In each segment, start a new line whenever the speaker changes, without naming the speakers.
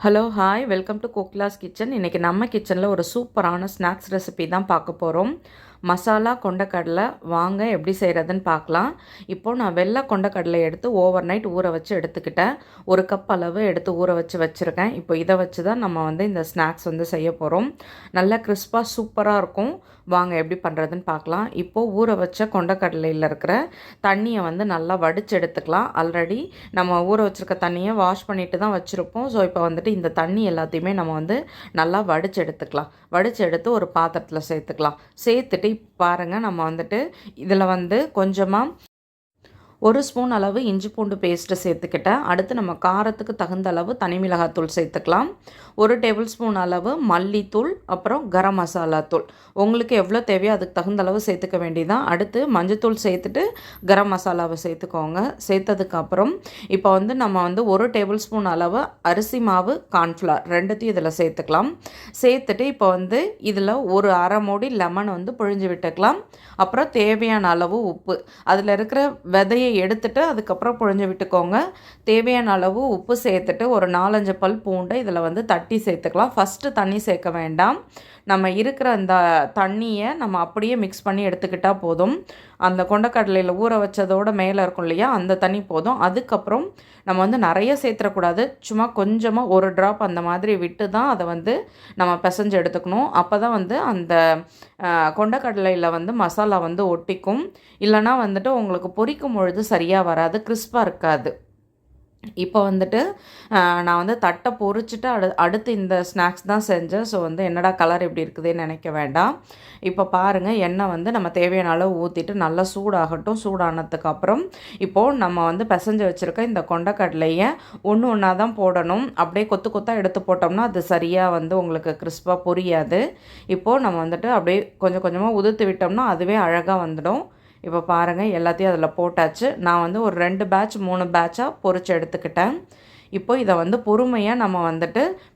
Hello hi welcome to Kokila's kitchen. இன்றைக்கி நம்ம கிச்சனில் ஒரு சூப்பரான ஸ்நாக்ஸ் ரெசிபி தான் பார்க்க போகிறோம். மசாலா கொண்டக்கடலை வாங்க எப்படி செய்கிறதுன்னு பார்க்கலாம். இப்போது நான் வெள்ளை கொண்டக்கடலை எடுத்து ஓவர் நைட் ஊற வச்சு எடுத்துக்கிட்டேன். ஒரு கப் அளவு எடுத்து ஊற வச்சு வச்சுருக்கேன். இப்போ இதை வச்சு தான் நம்ம இந்த ஸ்நாக்ஸ் செய்ய போகிறோம். நல்லா கிறிஸ்பாக சூப்பராக இருக்கும். வாங்க எப்படி பண்ணுறதுன்னு பார்க்கலாம். இப்போது ஊற வச்ச கொண்டக்கடலையில் இருக்கிற தண்ணியை நல்லா வடித்து எடுத்துக்கலாம். ஆல்ரெடி நம்ம ஊற வச்சுருக்க தண்ணியை வாஷ் பண்ணிட்டு தான் வச்சுருப்போம். ஸோ இப்போ இந்த தண்ணி எல்லாத்தையுமே நம்ம நல்லா வடித்து எடுத்துக்கலாம். வடித்து எடுத்து ஒரு பாத்திரத்தில் சேர்த்துக்கலாம். சேர்த்துட்டு பாருங்கள், நம்ம இதில் கொஞ்சமாக 1 ஸ்பூன் அளவு இஞ்சி பூண்டு பேஸ்ட்டு சேர்த்துக்கிட்டேன். அடுத்து நம்ம காரத்துக்கு தகுந்த அளவு தனி மிளகாத்தூள் சேர்த்துக்கலாம். 1 டேபிள் ஸ்பூன் அளவு மல்லித்தூள், அப்புறம் கரம் மசாலா தூள் உங்களுக்கு எவ்வளோ தேவையோ அதுக்கு தகுந்த அளவு சேர்த்துக்க வேண்டியதான். அடுத்து மஞ்சத்தூள் சேர்த்துட்டு கரம் மசாலாவை சேர்த்துக்கோங்க. சேர்த்ததுக்கப்புறம் இப்போ நம்ம 1 டேபிள் ஸ்பூன் அளவு அரிசி மாவு, கார்ன்ஃப்ளவர் ரெண்டுத்தையும் இதில் சேர்த்துக்கலாம். சேர்த்துட்டு இப்போ இதில் ஒரு அரை மூடி லெமன் புழிஞ்சு விட்டுக்கலாம். அப்புறம் தேவையான அளவு உப்பு, அதில் இருக்கிற விதையை எடுத்துட்டு அதுக்கப்புறம் புழிஞ்சு விட்டுக்கோங்க. தேவையான அளவு உப்பு சேர்த்துட்டு ஒரு 4-5 பல் பூண்டை இதில் தட்டி சேர்த்துக்கலாம். ஃபஸ்ட்டு தண்ணி சேர்க்க வேண்டாம். நம்ம இருக்கிற அந்த தண்ணியை நம்ம அப்படியே மிக்ஸ் பண்ணி எடுத்துக்கிட்டால் போதும். அந்த கொண்டக்கடலையில் ஊற வச்சதோட மேலே இருக்கும் இல்லையா, அந்த தண்ணி போதும். அதுக்கப்புறம் நம்ம நிறைய சேர்த்துடக்கூடாது. சும்மா கொஞ்சமாக ஒரு ட்ராப் அந்த மாதிரி விட்டு தான் அதை நம்ம பிசைஞ்சு எடுத்துக்கணும். அப்போ தான் அந்த கொண்டக்கடலையில் மசாலா ஒட்டிக்கும். இல்லைனா உங்களுக்கு பொரிக்கும் பொழுது சரியாக வராது, கிறிஸ்பாக இருக்காது. இப்போ நான் தட்டை பொரிச்சிட்டு அடுத்து இந்த ஸ்நாக்ஸ் தான் செஞ்சேன். ஸோ என்னடா கலர் இப்படி இருக்குதுன்னு நினைக்க வேண்டாம். இப்போ பாருங்கள், எண்ணெய் நம்ம தேவையான அளவு ஊற்றிட்டு நல்லா சூடாகட்டும். சூடானதுக்கப்புறம் இப்போது நம்ம பிசைஞ்சு வச்சுருக்க இந்த கொண்டக்கடலையை ஒன்று ஒன்றா தான் போடணும். அப்படியே கொத்து கொத்தாக எடுத்து போட்டோம்னா அது சரியாக உங்களுக்கு கிறிஸ்பாக பொரியாது. இப்போது நம்ம அப்படியே கொஞ்சம் கொஞ்சமாக உதுத்து விட்டோம்னா அதுவே அழகாக வந்துடும். இப்போ பாருங்கள், எல்லாத்தையும் அதில் போட்டாச்சு. நான் ஒரு 2 பேட்ச் 3 பேட்சாக பொரிச்சு எடுத்துக்கிட்டேன். இப்போ இதை பொறுமையாக நம்ம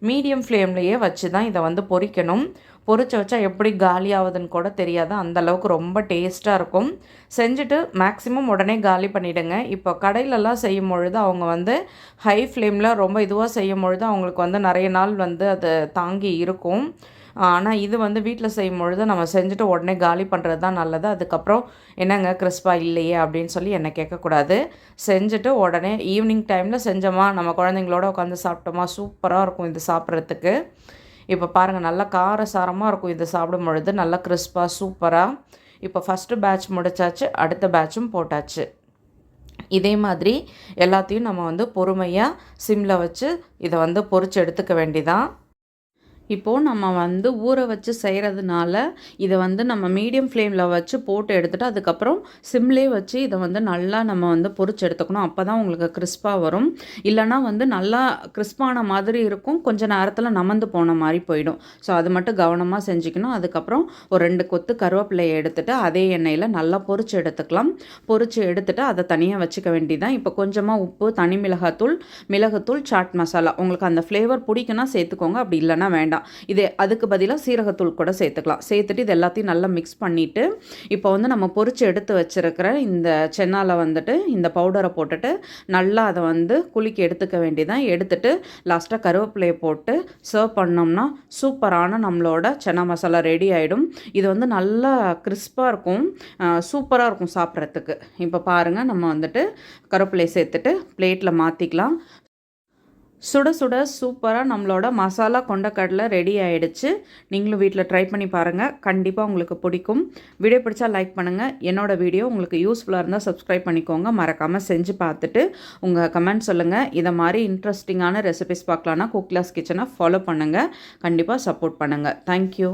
மீடியம் ஃப்ளேம்லேயே வச்சு தான் இதை பொரிக்கணும். பொரிச்சு வச்சா எப்படி காலியாகுதுன்னு கூட தெரியாது, அந்தளவுக்கு ரொம்ப டேஸ்ட்டாக இருக்கும். செஞ்சுட்டு மேக்ஸிமம் உடனே காலி பண்ணிவிடுங்க. இப்போ கடையிலலாம் செய்யும் பொழுது அவங்க ஹை ஃப்ளேமில் ரொம்ப இதுவாக செய்யும் பொழுது அவங்களுக்கு நிறைய நாள் அது தாங்கி இருக்கும். ஆனால் இது வீட்டில் செய்யும் பொழுது நம்ம செஞ்சுட்டு உடனே காலி பண்ணுறது தான் நல்லது. அதுக்கப்புறம் என்னங்க கிறிஸ்பாக இல்லையே அப்படின்னு சொல்லி என்னை கேட்கக்கூடாது. செஞ்சுட்டு உடனே ஈவினிங் டைமில் செஞ்சோமா, நம்ம குழந்தைங்களோட உட்காந்து சாப்பிட்டோமா, சூப்பராக இருக்கும் இது சாப்பிட்றதுக்கு. இப்போ பாருங்கள், நல்லா காரசாரமாக இருக்கும் இது சாப்பிடும் பொழுது, நல்லா கிறிஸ்பாக சூப்பராக. இப்போ ஃபஸ்ட்டு பேட்ச் முடிச்சாச்சு, அடுத்த பேட்சும் போட்டாச்சு. இதே மாதிரி எல்லாத்தையும் நம்ம பொறுமையாக சிம்மில் வச்சு இதை பொரிச்சு எடுத்துக்க வேண்டிதான். இப்போது நம்ம ஊற வச்சு செய்கிறதுனால இதை நம்ம மீடியம் ஃப்ளேமில் வச்சு போட்டு எடுத்துகிட்டு அதுக்கப்புறம் சிம்லே வச்சு இதை நல்லா நம்ம பொரிச்சு எடுத்துக்கணும். அப்போ தான் உங்களுக்கு கிறிஸ்பாக வரும். இல்லைனா நல்லா கிறிஸ்பான மாதிரி இருக்கும், கொஞ்சம் நேரத்தில் நமந்து போன மாதிரி போயிடும். ஸோ அது மட்டும் கவனமாக செஞ்சுக்கணும். அதுக்கப்புறம் ஒரு 2 கொத்து கருவேப்பிலையை எடுத்துகிட்டு அதே எண்ணெயில் நல்லா பொரிச்சு எடுத்துக்கலாம். பொரிச்சு எடுத்துகிட்டு அதை தனியாக வச்சுக்க வேண்டியதான். இப்போ கொஞ்சமாக உப்பு, தனி மிளகுத்தூள், சாட் மசாலா உங்களுக்கு அந்த ஃப்ளேவர் பிடிக்குன்னா சேர்த்துக்கோங்க, அப்படி இல்லைனா வேண்டாம். இதே அதுக்கு பதிலாக சீரகத்தூள் கூட சேர்த்துக்கலாம். சேர்த்துட்டு இது எல்லாத்தையும் நல்லா மிக்ஸ் பண்ணிவிட்டு இப்போ நம்ம பொரிச்சு எடுத்து வச்சுருக்கிற இந்த சென்னாவில் இந்த பவுடரை போட்டுட்டு நல்லா அதை குலுக்கி எடுத்துக்க வேண்டியதான். எடுத்துட்டு லாஸ்ட்டாக கருவேப்பிலையை போட்டு சர்வ் பண்ணோம்னா சூப்பரான நம்மளோட சென்னா மசாலா ரெடி ஆகிடும். இது நல்லா கிறிஸ்பாக இருக்கும், சூப்பராக இருக்கும் சாப்பிட்றதுக்கு. இப்போ பாருங்கள், நம்ம கருவேப்பிலையை சேர்த்துட்டு பிளேட்டில் மாற்றிக்கலாம். சுட சுட சூப்பராக நம்மளோட மசாலா கொண்டக்கடலை ரெடி ஆகிடுச்சு. நீங்களும் வீட்டில் ட்ரை பண்ணி பாருங்கள், கண்டிப்பாக உங்களுக்கு பிடிக்கும். வீடியோ பிடிச்சா லைக் பண்ணுங்கள். என்னோடய வீடியோ உங்களுக்கு யூஸ்ஃபுல்லாக இருந்தால் சப்ஸ்கிரைப் பண்ணிக்கோங்க. மறக்காமல் செஞ்சு பார்த்துட்டு உங்கள் கமெண்ட் சொல்லுங்கள். இதை மாதிரி இன்ட்ரெஸ்டிங்கான ரெசிபிஸ் பார்க்கலான்னா கோகிலாஸ் கிச்சனை ஃபாலோ பண்ணுங்கள். கண்டிப்பாக சப்போர்ட் பண்ணுங்கள். தேங்க்யூ.